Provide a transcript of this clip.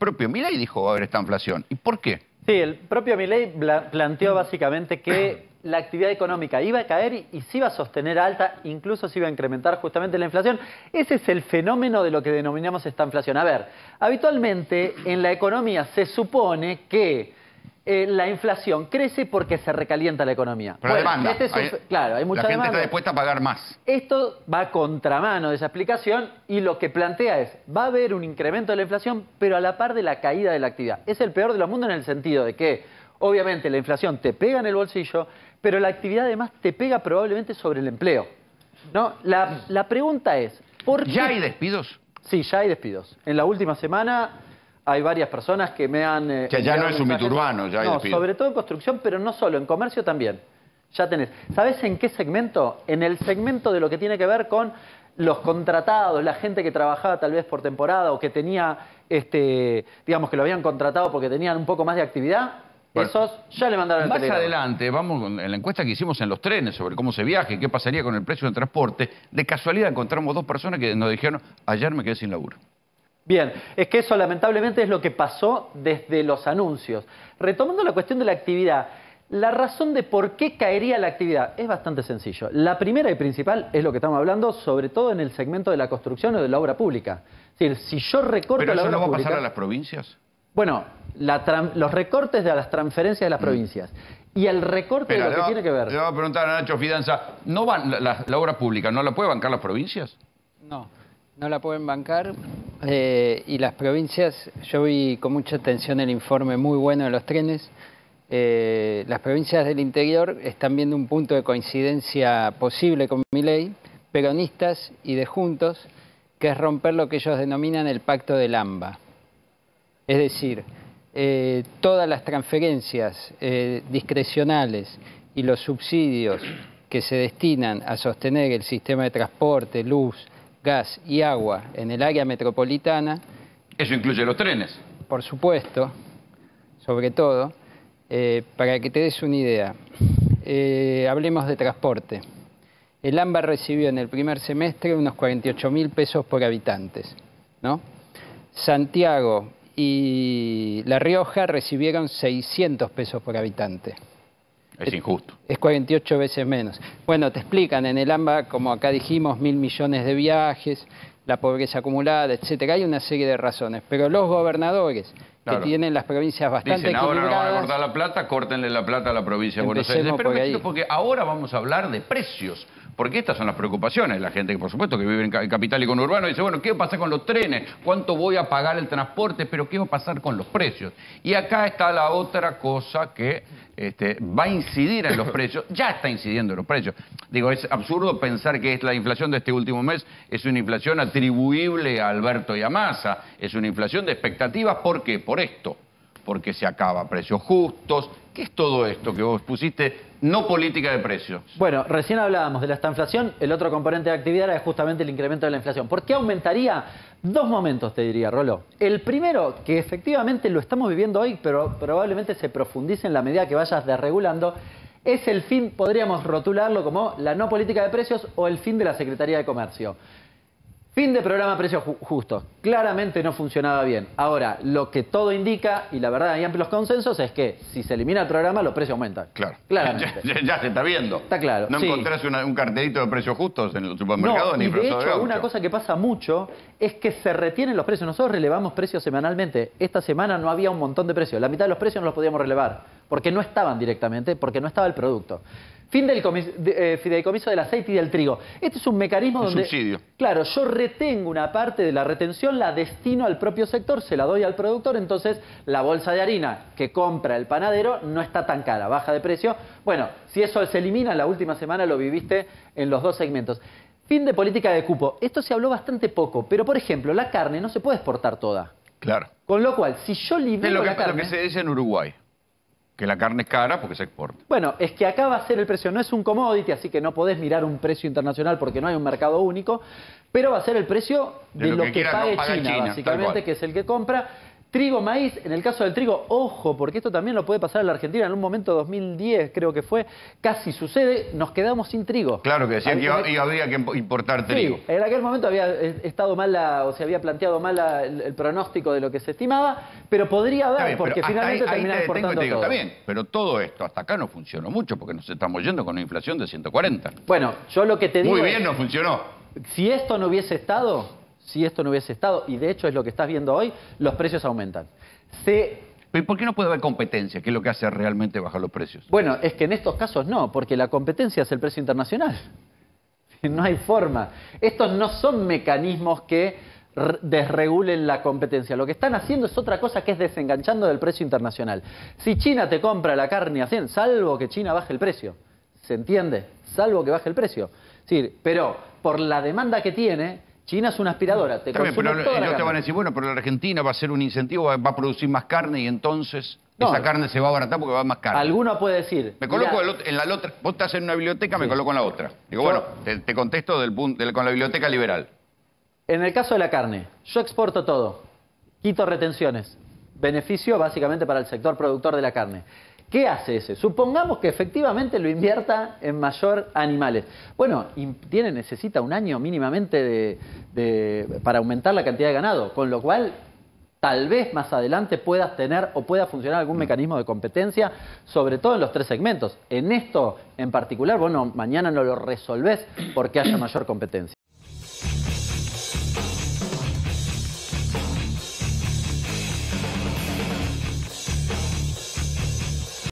propio Milei dijo va a haber esta inflación. ¿Y por qué? Sí, el propio Milei planteó básicamente que la actividad económica iba a caer y se iba a sostener alta, incluso se iba a incrementar justamente la inflación. Ese es el fenómeno de lo que denominamos esta inflación. A ver, habitualmente en la economía se supone que la inflación crece porque se recalienta la economía. Pero bueno, demanda. Claro, hay mucha demanda. La gente demanda. está dispuesta a pagar más. Esto va a contramano de esa explicación y lo que plantea es, va a haber un incremento de la inflación, pero a la par de la caída de la actividad. Es el peor de los mundos en el sentido de que, obviamente, la inflación te pega en el bolsillo, pero la actividad además te pega probablemente sobre el empleo, ¿no? La pregunta es, ¿por qué? ¿Ya hay despidos? Sí, ya hay despidos. En la última semana hay varias personas que me han... que ya no es un mito urbano, ya hay despidos. Sobre todo en construcción, pero no solo, en comercio también. Ya tenés. ¿Sabés en qué segmento? En el segmento de lo que tiene que ver con los contratados, la gente que trabajaba tal vez por temporada o que tenía, digamos que lo habían contratado porque tenían un poco más de actividad. Bueno, esos ya le mandaron el más telegrama. adelante, vamos en la encuesta que hicimos en los trenes sobre cómo se viaja y qué pasaría con el precio del transporte. De casualidad encontramos dos personas que nos dijeron, ayer me quedé sin laburo. Bien, es que eso lamentablemente es lo que pasó desde los anuncios. Retomando la cuestión de la actividad, la razón de por qué caería la actividad es bastante sencillo. La primera y principal es lo que estamos hablando, sobre todo en el segmento de la construcción o de la obra pública. Es decir, si yo recorto la obra pública... ¿Pero eso no va a pasar a las provincias? Bueno, los recortes de las transferencias de las provincias y el recorte de lo que tiene que ver... Le voy a preguntar a Nacho Fidanza, ¿no van la obra pública no la puede bancar las provincias? No, no la pueden bancar y las provincias, yo vi con mucha atención el informe muy bueno de los trenes, las provincias del interior están viendo un punto de coincidencia posible con Milei, peronistas y de Juntos, que es romper lo que ellos denominan el pacto del AMBA. Es decir, todas las transferencias discrecionales y los subsidios que se destinan a sostener el sistema de transporte, luz, gas y agua en el área metropolitana... ¿Eso incluye los trenes? Por supuesto, sobre todo, para que te des una idea, hablemos de transporte. El AMBA recibió en el primer semestre unos 48.000 pesos por habitantes, ¿no? Santiago y La Rioja recibieron 600 pesos por habitante. Es injusto. Es 48 veces menos. Bueno, te explican en el AMBA, como acá dijimos, 1.000 millones de viajes, la pobreza acumulada, etcétera. Hay una serie de razones. Pero los gobernadores, que tienen las provincias bastante equilibradas... Dicen, ahora no van a cortar la plata, córtenle la plata a la provincia de Buenos Aires. Pero porque ahora vamos a hablar de precios. Porque estas son las preocupaciones. La gente, por supuesto, que vive en capital y conurbano, dice, bueno, ¿qué va a pasar con los trenes? ¿Cuánto voy a pagar el transporte? Pero ¿qué va a pasar con los precios? Y acá está la otra cosa que va a incidir en los precios. Ya está incidiendo en los precios. Digo, es absurdo pensar que la inflación de este último mes es una inflación atribuible a Alberto y a Massa. Es una inflación de expectativas. ¿Por qué? Por esto. Porque se acaba precios justos. ¿Qué es todo esto que vos pusiste? No política de precios. Bueno, recién hablábamos de la estanflación, el otro componente de actividad es justamente el incremento de la inflación. ¿Por qué aumentaría? Dos momentos, te diría, Rolo. El primero, que efectivamente lo estamos viviendo hoy, pero probablemente se profundice en la medida que vayas desregulando, es el fin, podríamos rotularlo como la no política de precios o el fin de la Secretaría de Comercio. Fin de programa precios justos. Claramente no funcionaba bien. Ahora, lo que todo indica, y la verdad hay amplios consensos, es que si se elimina el programa, los precios aumentan. Claro. Claramente. Ya se está viendo. Está claro. No encontrás un cartelito de precios justos en el supermercado ni y de hecho, una cosa que pasa mucho es que se retienen los precios. Nosotros relevamos precios semanalmente. Esta semana no había un montón de precios. La mitad de los precios no los podíamos relevar porque no estaban directamente, porque no estaba el producto. Fin del fideicomiso del aceite y del trigo. Este es un mecanismo donde... subsidio. Claro, yo retengo una parte de la retención, la destino al propio sector, se la doy al productor, entonces la bolsa de harina que compra el panadero no está tan cara, baja de precio. Bueno, si eso se elimina, la última semana lo viviste en los dos segmentos. Fin de política de cupo. Esto se habló bastante poco, pero por ejemplo, la carne no se puede exportar toda. Claro. Con lo cual, si yo libero la carne... lo que se dice en Uruguay. Que la carne es cara porque se exporta. Bueno, es que acá va a ser el precio, no es un commodity, así que no podés mirar un precio internacional porque no hay un mercado único, pero va a ser el precio de lo que pague China, básicamente, que es el que compra. Trigo, maíz, en el caso del trigo, ojo, porque esto también lo puede pasar en la Argentina, en un momento 2010 creo que fue, casi sucede, nos quedamos sin trigo. Claro que decían que había que importar trigo. Sí, en aquel momento había estado mal o se había planteado mal el pronóstico de lo que se estimaba, pero podría haber, bien, porque finalmente termina exportando todo. Está bien, pero todo esto hasta acá no funcionó mucho, porque nos estamos yendo con una inflación de 140. Bueno, yo lo que te digo Muy bien, no funcionó. Si esto no hubiese estado, y de hecho es lo que estás viendo hoy, los precios aumentan. ¿Y por qué no puede haber competencia? ¿Qué es lo que hace realmente bajar los precios? Bueno, es que en estos casos no, porque la competencia es el precio internacional. No hay forma. Estos no son mecanismos que desregulen la competencia. Lo que están haciendo es otra cosa, que es desenganchando del precio internacional. Si China te compra la carne a 100, salvo que China baje el precio, ¿se entiende? Salvo que baje el precio. Sí, pero por la demanda que tiene, China es una aspiradora. Te consume pero toda la ellos te carne. van a decir, bueno, pero la Argentina va a ser un incentivo, va a producir más carne y entonces esa carne se va a abaratar porque va a haber más carne. Alguno puede decir... Me coloco en la otra, vos estás en una biblioteca, me coloco en la otra. Digo, bueno, te contesto con la biblioteca liberal. En el caso de la carne, yo exporto todo, quito retenciones, beneficio básicamente para el sector productor de la carne. ¿Qué hace ese? Supongamos que efectivamente lo invierta en mayor animales. Bueno, necesita un año mínimamente para aumentar la cantidad de ganado, con lo cual tal vez más adelante puedas tener o pueda funcionar algún mecanismo de competencia, sobre todo en los 3 segmentos. En esto en particular, bueno, mañana no lo resolvés porque haya mayor competencia.